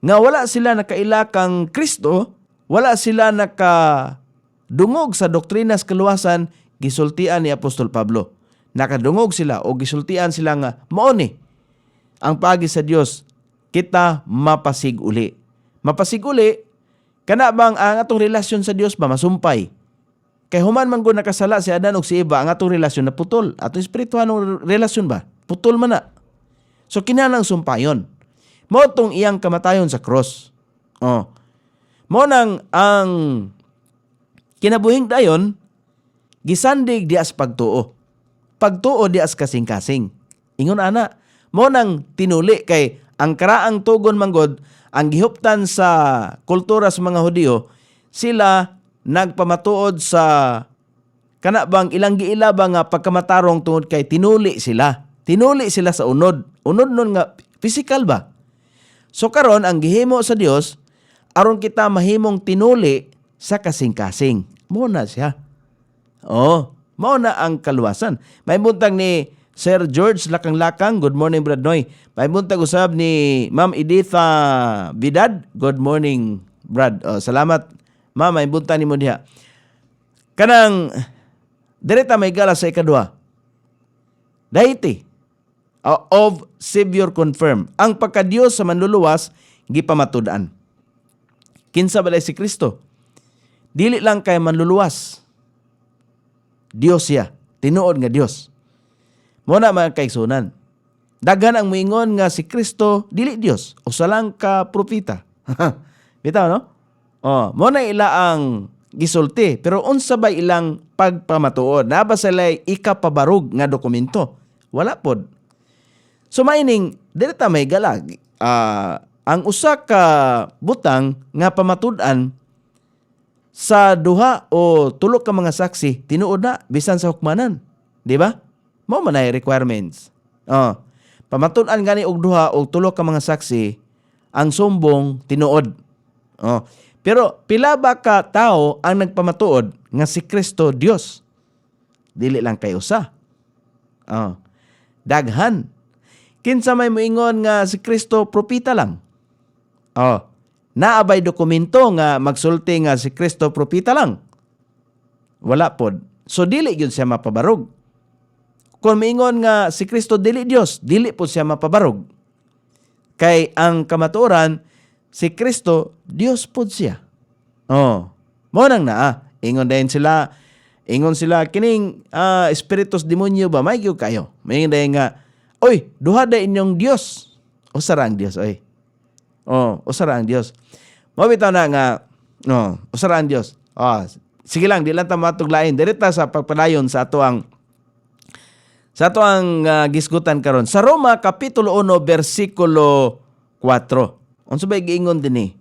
Speaker 1: nga wala sila nakailakang Kristo, wala sila nakadungog sa doktrina sa kaluwasan, gisultian ni Apostol Pablo. Nakadungog sila o gisultian sila nga mao ni ang paagi sa Dios, kita mapasiguli. Mapasiguli kana bang ang atong relasyon sa Dios ba masumpay? Kay human man gud nakasala si Adan ug si Eva, ang atong relasyon na putol. Atong espirituhanong relasyon ba? Putol man na. So kinahanglan sumpayon. Mao tong iyang kamatayon sa cross. Mao nang ang kinabuhing dayon gisandig dias pagtuo. Pagtuo dias kasing-kasing. Ingon ana, mao nang tinuli kay ang karaang tugon manggod ang gihuptan sa kultura sa mga Hudiyo, sila nagpamatuod sa kana bang ilang giila ba nga pagkamatarong tungod kay tinuli sila. Tinuli sila sa unod. Unod nun nga physical ba? So karon ang gihimo sa Dios aron kita mahimong tinuli sa kasing-kasing. Mao na siya. Mao na ang kaluwasan. May buntag ni Sir George Lakang-Lakang, good morning Brad Noy. May buntag usab ni Ma'am Editha Bidad, good morning Brad. Salamat Ma'am, may buntag nimo diha. Kanang direta may gala sa ikadua. Daiti of Savior confirm. Ang pagka-Dios sa manluluwas gipamatud-an. Kinsa balay si Kristo? Dili lang kay manluluwas. Dios siya, tinuod nga Dios. Mo na mga kaigsunan. Daghan ang moingon nga si Kristo dili Dios, usa lang ka propeta. Bitaw no? Mo na ila ang gisulti, pero unsa ba ilang pagpamatuod? Na ba sila ikapabarug nga dokumento? Wala pod. So maining direta may galag. Ang usa ka butang nga pamatud-an sa duha o tulo ka mga saksi tinuod na bisan sa hukmanan, di ba? Mao man ay requirements. Pamatud-an gani og duha o tulo ka mga saksi ang sumbong tinuod. Pero pila ba ka tao ang nagpamatuod nga si Kristo Dios? Dili lang kay usa. Daghan. Kinsa may moingon nga si Kristo propeta lang? Naabay dokumento nga magsulti nga si Kristo propeta lang? Wala pod. So dili gyud siya mapabarog. Kung moingon nga si Kristo dili Dios, dili pod siya mapabarog. Kay ang kamatuoran si Kristo Dios pod siya. Mo nang naa. Ingon sila kining espiritus demonyo ba may gyud kayo. May dayon nga oy, duha da inyong Dios. Usara ang Dios, oy. Usara ang Dios. Mabitaw na nga, usara ang Dios. Sige lang, di lang ta matuglain. Direta sa pagpadayon sa ato ang gisgutan karon. Sa Roma Kapitulo 1 versikulo 4. Unsa bay giingon dinhi?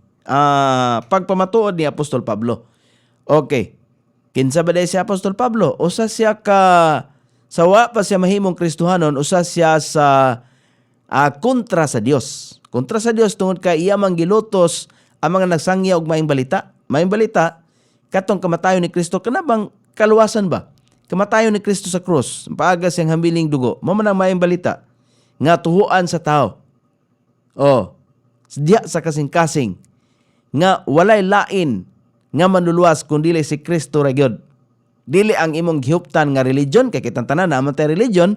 Speaker 1: Pagpamatuod ni Apostol Pablo. Okay. Kinsa ba day si Apostol Pablo? Usa siya sawa pa siya mahimong Kristohanon, usa siya sa kontra sa Dios. Kontra sa Dios tungod kay iya man gilutos ang mga nagsangya og maayong balita. Maayong balita katong kamatayon ni Kristo kanabang kaluwasan ba? Kamatayon ni Kristo sa krus, paaga siyang hambiling dugo. Mao man ang maayong balita nga tuhuan sa tao. Diya sa kasing-kasing nga walay lain nga manluluwas kun dili si Kristo ra gyud. Dili ang imong gihuptan nga religion, kay kitang tanan naman tay religion,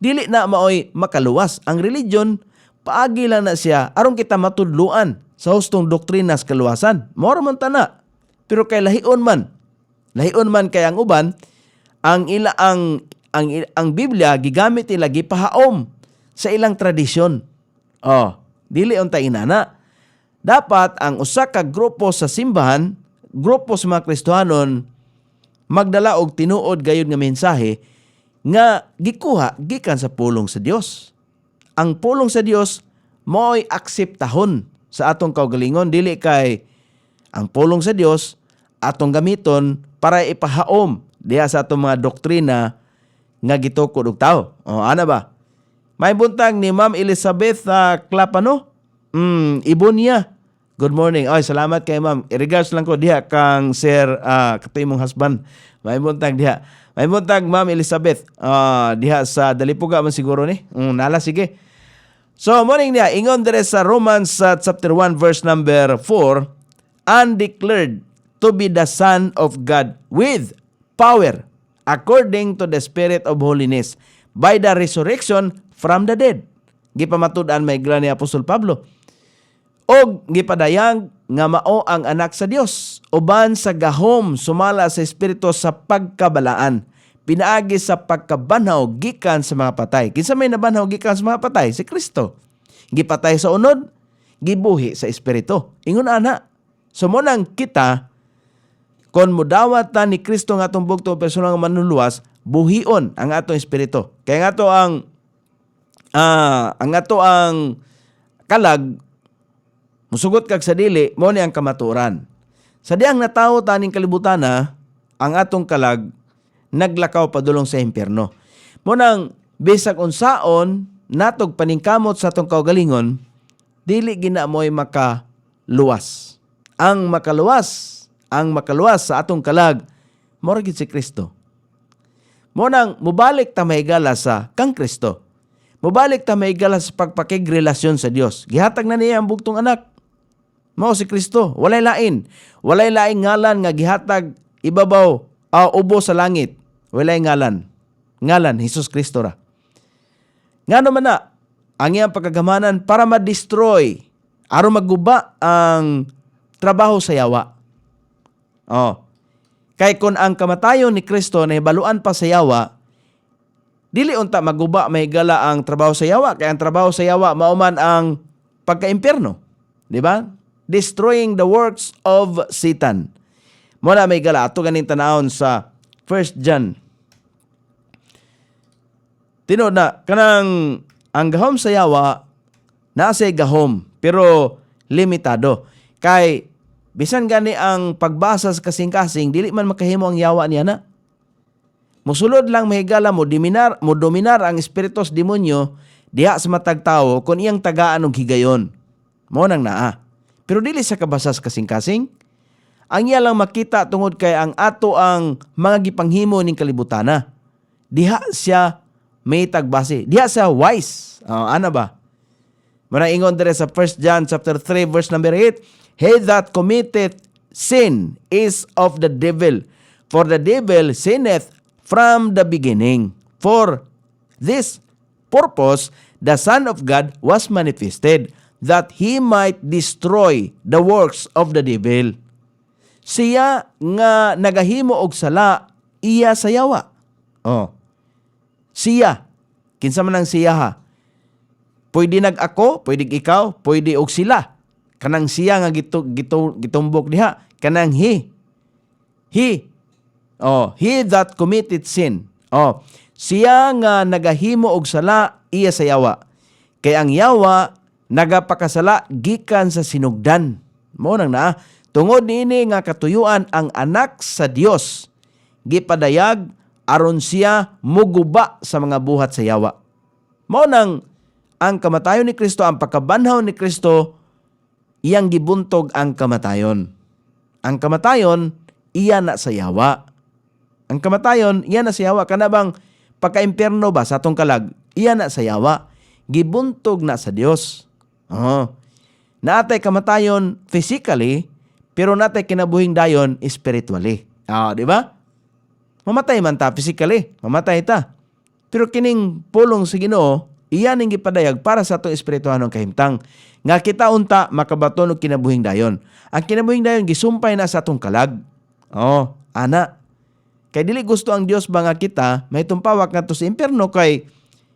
Speaker 1: dili na maoy makaluwas. Ang religion paagi lang na siya aron kita matudluan sa hustong doktrina sa kaluwasan. Mao man tana. Pero kay lahion man kay ang uban ang Biblia gigamit nila gipahaom sa ilang tradisyon. Dili unta inana. Dapat ang usa ka grupo sa simbahan, grupo sa mga Kristohanon, magdala og tinuod gayud nga mensahe nga gikuha gikan sa pulong sa Dios. Ang pulong sa Dios mo'y akseptahon sa atong kaugalingon, dili kay ang pulong sa Dios atong gamiton para ipahaom diha sa atong mga doktrina nga gitukod og tao. Ana ba? May buntag ni Ma'am Elizabeth Clapano. Ibon niya. Good morning. Salamat kay Ma'am. I-regards lang ko diha kang Sir kato imong husband. May buntag diha. May buntag Ma'am Elizabeth. Diha sa Dalipuga man siguro ni. Nala sige. So morning niya ingon dire sa Romans chapter 1 verse number 4, and declared to be the Son of God with power according to the Spirit of holiness by the resurrection from the dead. Gipamatud-an may ni Apostol Pablo. Og gipadayang nga mao ang anak sa Dios, uban sa gahom sumala sa espiritu sa pagkabalaan, pinaagi sa pagkabanhaw gikan sa mga patay. Kinsa may nabanhaw gikan sa mga patay? Si Kristo. Gipatay sa unod, gibuhi sa espiritu. Ingon ana. So mo nang kita kon mudawat ta ni Kristo nga atong bugtong personal nga manluluwas, buhion ang atong espiritu. Kaya nga to ang kalag musugot kag sa dili, mo ni ang kamaturan. Sa diyang natawo taning kalibutana, ang atong kalag naglakaw padulong sa impyerno. Mo nang bisag unsaon natog paningkamot sa atong kaugalingon, dili gina mo'y makaluwas. Ang makaluwas sa atong kalag, mao gid si Kristo. Mo nang mubalik ta mahigala sa kang Kristo. Mubalik ta mahigala sa pagpakigrelasyon sa Dios. Gihatag na niya ang bugtong anak. Mao si Kristo, walay lain ngalan nga gihatag ibabaw ubo sa langit. Walay ngalan Hesus Kristo ra. Ngano man na ang iyang pagkagamanan para ma-destroy aron magguba ang trabaho sa yawa. Kay kun ang kamatayon ni Kristo nahibaluan pa sa yawa, dili unta maguba mahigala ang trabaho sa yawa, kay ang trabaho sa yawa mao man ang pagka-impyerno, di ba? Destroying the works of Satan. Muna may gala, ato ganing tanahon sa 1 John. Tinod na, kanang ang gahom sa yawa, nasa gahom, pero limitado. Kay, bisan gani ang pagbasa sa kasing-kasing, dili man makahimo ang yawa niya na. Musulod lang mahigala mo dominar ang espiritos demonyo diha sa matag tawo kung iyang tagaan og higayon. Mao nang naa. Pero dili sa kabasas kasing-kasing. Ang iya lang makita tungod kay ang ato ang mga gipanghimo ning kalibutana. Diha siya may tagbase. Diha siya wise. Ano ba? Manaingon dire sa 1 John chapter 3 verse number 8, he that committeth sin is of the devil, for the devil sinneth from the beginning. For this purpose the Son of God was manifested, that he might destroy the works of the devil. Siya nga nagahimo og sala, iya sa yawa. Siya. Kinsa man ang siya ha? Pwede nag-ako, pwede ikaw, pwede og sila. Kanang siya nga gitumbok diha, kanang he. He that committed sin. Siya nga nagahimo og sala, iya sa yawa. Kay ang yawa nagapakasala gikan sa sinugdan. Mao nang naa, tungod niini nga katuyuan ang anak sa Dios gipadayag aron siya muguba sa mga buhat sa yawa. Mao nang ang kamatayon ni Kristo, ang pagkabanhaw ni Kristo, iyang gibuntog ang kamatayon. Ang kamatayon, iya na sa yawa. Ang kamatayon, iya na sa yawa. Kanabang pagka-impyerno ba sa atong kalag, iya na sa yawa. Gibuntog na sa Dios. Naatay kamatayon physically, pero natay kinabuhing dayon spiritually. Di ba? Mamatay man ta physically, mamatay ta. Pero kining pulong sa Ginoo, iyan ang gipadayag para sa atong espirituhanong kahimtang. Nga kita unta makabaton og kinabuhing dayon. Ang kinabuhing dayon gisumpay na sa atong kalag. Ana. Kay dili gusto ang Dios ba nga kita may tumpawak ngadto sa impyerno kay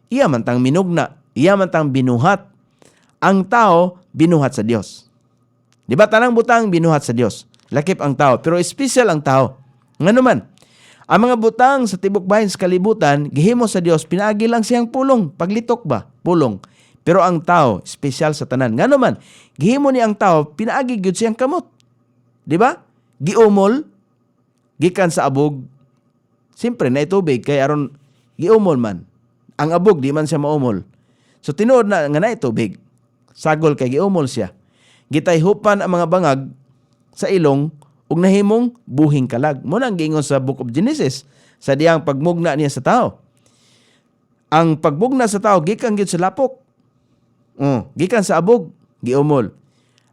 Speaker 1: iya man tang minugna, iya man tang binuhat. Ang tao binuhat sa Dios. Di ba tanang butang binuhat sa Dios? Lakip ang tao, pero special ang tao. Ngano man, ang mga butang sa tibok bahin sa kalibutan, gihimo sa Dios, pinaagi lang siyang pulong. Paglitok ba? Pulong. Pero ang tao, special sa tanan. Nga naman, gihimo ni ang tao, pinaagi gyud siyang kamot. Di ba? Giumol, gikan sa abog. Siyempre, na itubig, kay aron giumol man. Ang abog, di man siya maumol. So, tinuod na nga na itubig. Sagol kay giumol siya. Gitayhupan ang mga bangag sa ilong, ug nahimong buhing kalag. Mo nang giingon sa Book of Genesis sa diyang pagmugna niya sa tao. Ang pagmugna sa tao gikan gyud sa lapok. Gikan sa abog, giumol.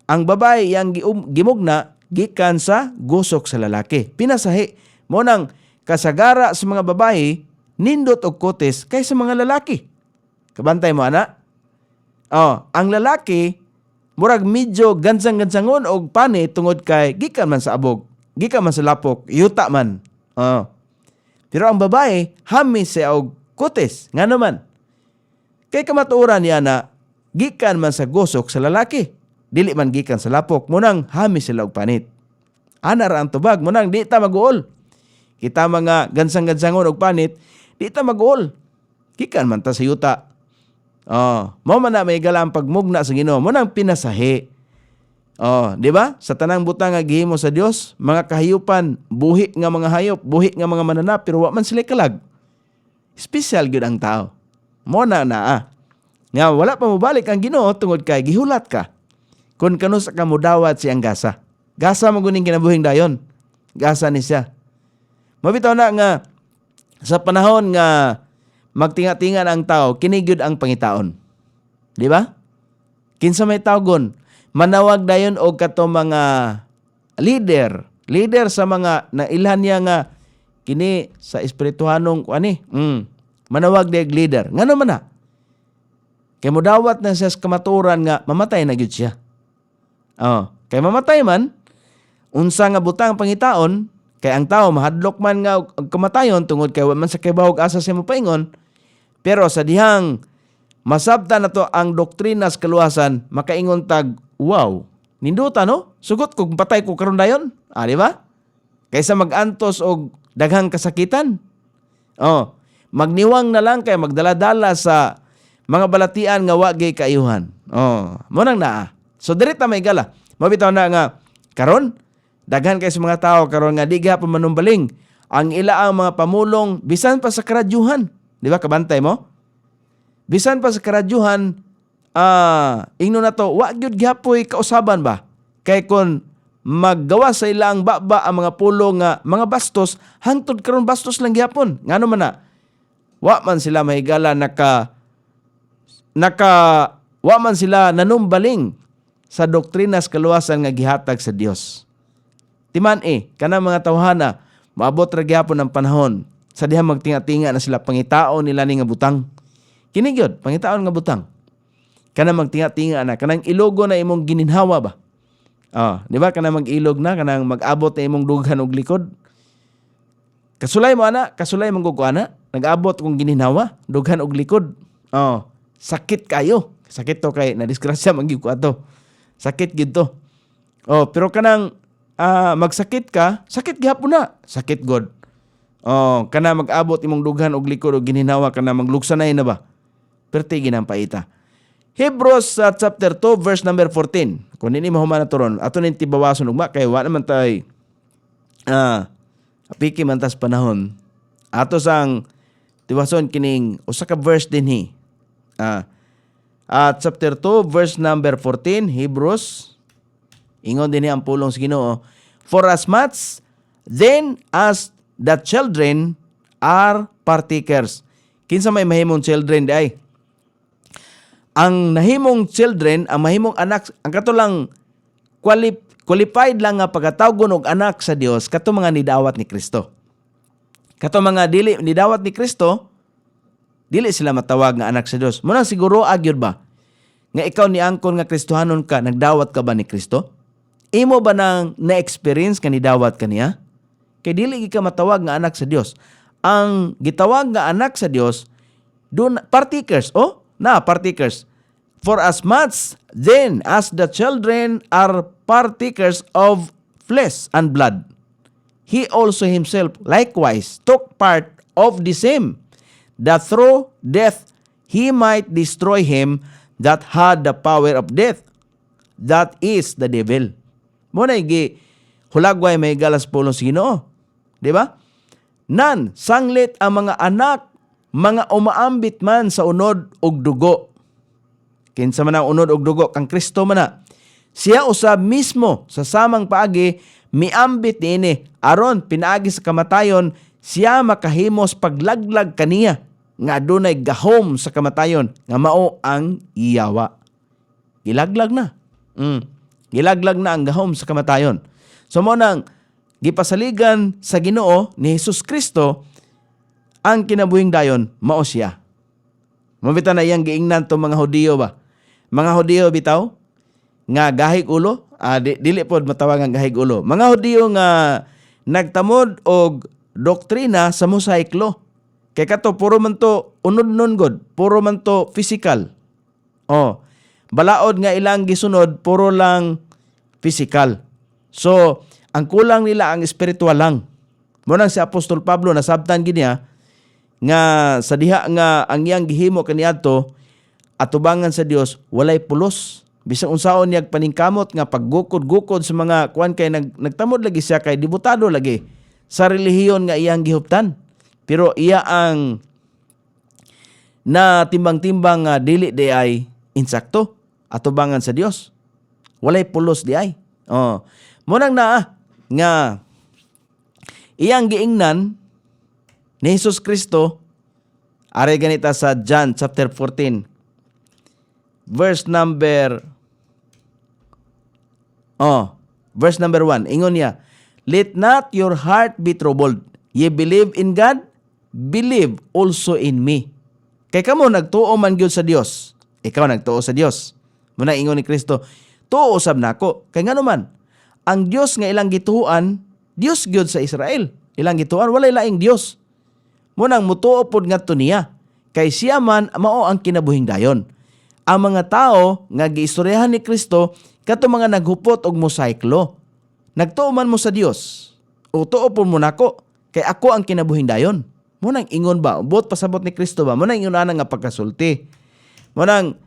Speaker 1: Ang babae yang gimugna gikan sa gusok sa lalaki. Pinasahi mo nang kasagara sa mga babae nindot og kutis kaysa mga lalaki. Kabantay mo ana? Ang lalaki murag medyo gansang-gansangon og pani tungod kay gikan man sa abog, gikan man sa lapok, yuta man. Pero ang babae hamis siya og kutis. Nga naman, kay kamatuoran niya na gikan man sa gusok sa lalaki, dili man gikan sa lapok, munang hamis sila og panit. Ana ra ang tubag, munang di ta mag-uol. Kita mga gansang-gansangon og panit, di ta mag-uol. Gikan man ta sa yuta. Mao man na may galang pagmugna sa Ginoo, mo nang pinasahi. Di ba? Sa tanang butang nga gihimo sa Dios, mga kahayupan, buhi nga mga hayop, buhi nga mga mananap, pero wa man sila kalag. Special gyud ang tao. Mo na nga wala pa mobalik ang Ginoo tungod kay gihulat ka. Kun kanus ka modawat siyang gasa. Gasa mo guning kinabuhing dayon. Gasa ni siya. Mabitaw na nga sa panahon nga magtinga-tingan ang tao, kinigyud ang pangitaon. Di ba? Kinsa may tawgon, manawag dayon og kato mga leader sa mga nailhan niya nga kini sa espirituhanong manawag dayon leader. Ngano man na? Kay modawat na siya sa kamaturan nga mamatay na gyud siya. Kay mamatay man, unsa nga butang pangitaon, kay ang tao mahadlok man nga og kamatayon tungod kay wa man sa kibawog asa sa mopaingon. Pero sa dihang masabta na to ang doktrina sa kaluwasan, makaingon tag, wow, ninduta no? Sugot kung patay ko karon dayon. Di ba? Kaysa mag-antos og daghang kasakitan. Magniwang na lang kay magdala-dala sa mga balatian nga wa gay kaayuhan. Mo nang naa. So direta may gala. Mabitaw na nga karon daghan kay sa mga tao karon nga di gihapon manumbaling ang ilaang mga pamulong bisan pa sa karadyuhan. Di ba, kabantay mo? Bisan pa sa karadyuhan, ingno na to, wa gyud gihapoy kausaban ba? Kay kun maggawa sa ilang baba ang mga pulo nga mga bastos, hangtod karon bastos lang gihapon. Ngano man na? Wa man sila mahigala wa man sila nanumbaling sa doktrina sa kaluwasan nga gihatag sa Dios. Timan kanang mga tawhana, maabot ra gihapon ang panahon sa dihang magtinga-tinga na sila pangitaon nila ni nga butang. Kini gyud pangitaon nga butang. Kanang magtinga-tinga na, kanang ilogo na imong gininhawa ba? Di ba kanang mag-ilog na, kanang mag-abot na imong dughan og likod. Kasulay mo ana, kasulay mong ana, nag-abot kung gininhawa, dughan og likod. Sakit kayo. Sakit to kay na disgrasya man gyud ko ato. Sakit gyud to. Pero kanang magsakit ka, sakit gihapon na. Sakit god. Kana mag-abot imong dughan og likod og ginhinawa kana magluksanay na ba? Perti ginang paita. Hebrews chapter 2 verse number 14. Kung nini mahuman na turon, ato nin tibawason ugma kay wa naman tay apiki man tas panahon. Ato sang tibawason kining usa ka verse dinhi. Chapter 2 verse number 14 Hebrews. Ingon dinhi ang pulong sa Ginoo, for as much then as the children are partakers. Kinsa may mahimong children di ay? Ang nahimong children, ang mahimong anak, ang katulang qualified lang nga pagkatawgon og anak sa Dios kato mga nidawat ni Kristo. Kato mga dili nidawat ni Kristo, dili sila matawag nga anak sa Dios. Muna siguro agyod ba nga ikaw ni angkon nga Kristohanon ka, nagdawat ka ba ni Kristo? Imo ba nang na-experience ka nidawat kaniya? Kay dili ka matawag nga anak sa Dios. Ang gitawag nga anak sa Dios, dun partakers, partakers. For as much then as the children are partakers of flesh and blood, he also himself likewise took part of the same, that through death he might destroy him that had the power of death, that is the devil. Muna igi hulagway may galas pulong sa Ginoo, di ba? Nan sanglit ang mga anak, mga umaambit man sa unod og dugo. Kinsa man ang unod og dugo kang Kristo man na. Siya usab mismo sa samang paagi miambit niini aron pinaagi sa kamatayon siya makahimos paglaglag kaniya nga adunay gahom sa kamatayon nga mao ang iyawa. Gilaglag na. Gilaglag na ang gahom sa kamatayon. So mo nang gipasaligan sa Ginoo ni Hesus Kristo ang kinabuhing dayon mao siya. Mabita na iyang giingnan to mga Hudiyo ba? Mga Hudiyo bitaw nga gahig ulo, dili pod matawag ang gahig ulo. Mga Hudiyo nga nagtamod og doktrina sa mosaiklo. Kay kato puro man to unod-non god, puro man to physical. Balaod nga ilang gisunod puro lang physical. So, ang kulang nila ang espiritual lang. Munang si Apostol Pablo nasabtan giniya nga sa diha nga ang iyang gihimo kaniadto atubangan sa Dios walay pulos. Bisag unsaon niya paningkamot nga paggukod-gukod sa mga kuan kay nagtamod lagi siya kay dibutado lagi sa relihiyon nga iyang gihuptan. Pero iya ang na timbang-timbang nga dili di ay insakto atubangan sa Dios. Walay pulos di ay. Munang nga iyang giingnan ni Hesus Kristo are ganita sa John chapter 14 verse number 1. Ingon niya, let not your heart be troubled. Ye believe in God, believe also in me. Kay kamo nagtuo man gyud sa Dios. Ikaw nagtuo sa Dios. Muna ingon ni Kristo, tuo usab nako. Kay ngano man ang Dios nga ilang gituan, Dios gyud sa Israel. Ilang gituan walay laing Dios. Munang mutuo pod ngadto niya. Kay siya man mao ang kinabuhing dayon. Ang mga tao nga giistoryahan ni Kristo kato mga naghupot og mosaiklo. Nagtuo man mo sa Dios. O tuo pod mo nako kay ako ang kinabuhing dayon. Munang ingon ba buot pasabot ni Kristo ba? Munang ingon ana nga pagkasulti. Munang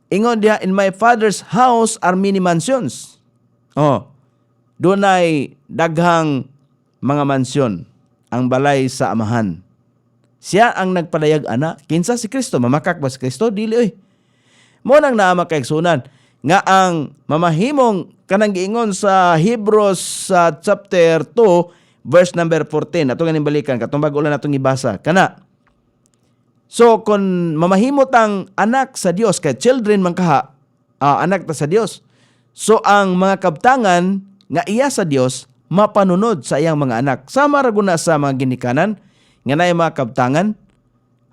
Speaker 1: ingon diha, in my Father's house are many mansions. Dunay daghang mga mansyon ang balay sa amahan. Siya ang nagpadayag ana. Kinsa si Kristo? Mamakak ba si Kristo? Dili oy. Mo nang naama kay sunan nga ang mamahimong kanang giingon sa Hebrews chapter 2 verse number 14. Ato ganing balikan katong bag-o lang natong ibasa kana. So kun mamahimot ang anak sa Dios kay children man kaha, anak ta sa Dios. So ang mga kabtangan nga iya sa Dios mapanunod sa iyang mga anak. Sama ra guna sa mga ginikanan nga naay mga kabtangan,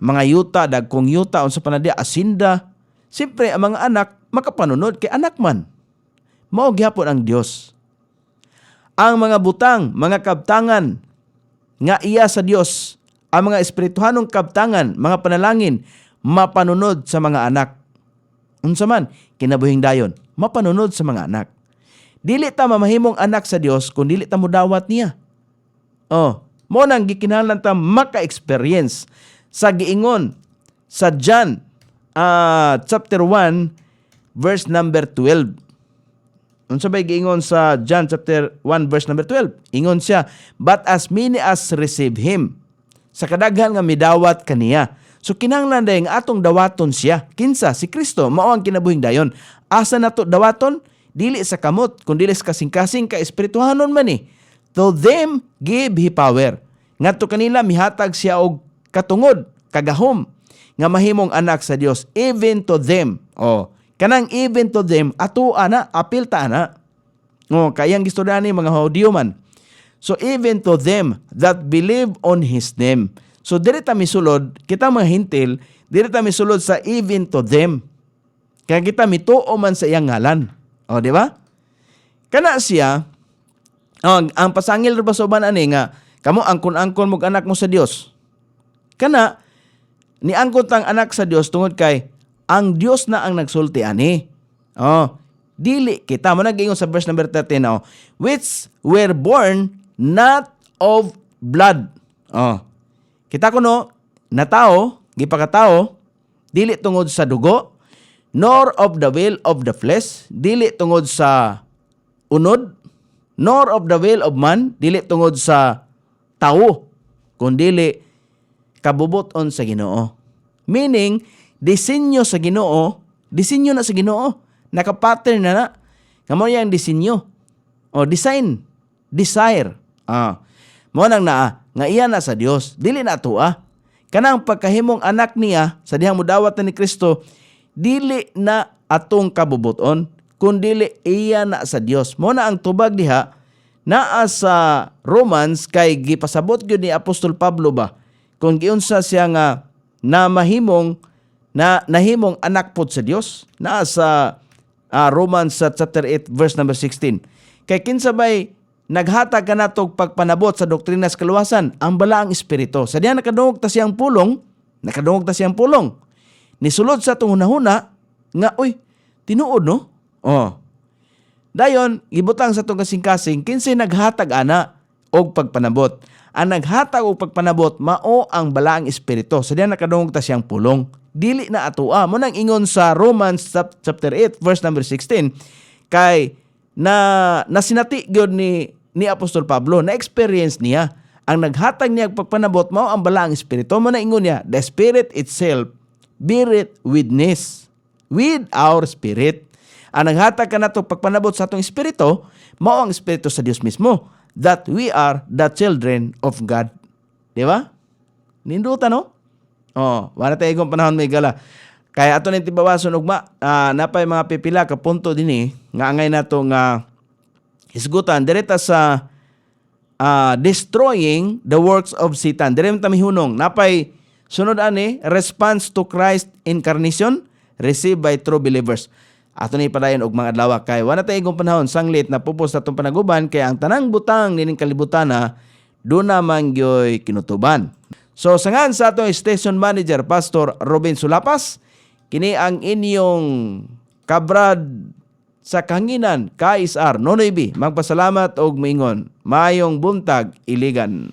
Speaker 1: mga yuta, dagkong yuta unsa pa na dia asinda. Siyempre, ang mga anak, makapanunod kay anak man. Mao gyapon ang Dios. Ang mga butang, mga kabtangan, nga iya sa Dios, ang mga espirituhanong kabtangan, mga panalangin, mapanunod sa mga anak. Unsa man, kinabuhing dayon, mapanunod sa mga anak. Dili ta mamahimong anak sa Dios kung dili ta modawat niya. Mo nang gikinahanglan ta maka-experience sa giingon sa John chapter 1 verse number 12. Unsa bay giingon sa John chapter 1 verse number 12? Ingon siya, but as many as receive him, sa kadaghan nga midawat kaniya. So kinahanglan dayang atong dawaton siya. Kinsa? Si Kristo, mao ang kinabuhing dayon. Asa nato dawaton? Dili sa kamot, kundi sa kasing-kasing ka espirituhanon man ni. To them give he power. Ngadto kanila mihatag siya og katungod, kagahom nga mahimong anak sa Dios, even to them. Kanang even to them, ato ana, apil ta ana. Kayang gistorya ni mga Hudiyo man. So even to them that believe on his name. So diri ta misulod, kita mga hintil, diri ta misulod sa even to them. Kaya kita mituo man sa iyang ngalan. Di ba? Kana siya, ang pasangil ro ba sa uban ani nga kamo angkon-angkon mog anak mo sa Dios. Kana ni angkon tang anak sa Dios tungod kay ang Dios na ang nagsulti ani. Dili kita mo nagingon sa verse number 13 which were born not of blood. Kita kuno na tao, gipakatao, dili tungod sa dugo, nor of the will of the flesh, dili tungod sa unod, nor of the will of man, dili tungod sa tao, kundi kabubuton sa Ginoo. Meaning, disenyo sa Ginoo, disenyo na sa Ginoo, nakapattern na. Kamo yang disenyo. Design, desire. Mo nang nga iya na sa Dios, dili na atua. Kanang pagkahimong anak niya sa dihang mudawat ni Kristo, dili na atong kabubuton, kundi iya na sa Dios. Mo na ang tubag diha naa sa Romans kay gipasabot gyud ni Apostol Pablo ba kung giunsa siya nga na mahimong nahimong anak pod sa Dios, naa sa Romans chapter 8 verse number 16. Kay kinsa bay naghatag kanatog pagpanabot sa doktrina sa kaluwasan, ang balaang espiritu. Sa diha nakadungog ta siyang pulong, nisulod sa atong hunahuna nga tinuod no. Dayon gibutang sa atong kasing-kasing kinsay naghatag ana og pagpanabot. Ang naghatag og pagpanabot mao ang balaang espiritu. Sa diha nakadungog ta siyang pulong. Dili na atua. Mo nang ingon sa Romans chapter 8 verse number 16 kay nasinati gyud ni Apostol Pablo, na experience niya ang naghatag niya pagpanabot mao ang balaang espiritu. Mo na ingon niya, the spirit itself beareth witness with our spirit. Ang naghatag kanato pagpanabot sa atong espiritu mao ang espiritu sa Dios mismo, that we are the children of God. Di ba? Ninduta no? Wala tayo igong panahon may gala. Kaya ato nang tibawason ugma, napay mga pipila ka punto dinhi nga angay nato nga isgutan direta sa destroying the works of Satan. Dire ta mihunong napay sunod ani response to Christ incarnation received by true believers. Ato ni padayon og mga adlaw kay wala tayo igong panahon sanglit na pupos atong panaguban kay ang tanang butang nining kalibutana do na man gyoy kinutuban. So sangan sa atong station manager Pastor Robin Sulapas, kini ang inyong kabrad sa kahanginan, KSR Nonoy B. Magpasalamat og moingon, maayong buntag iligan.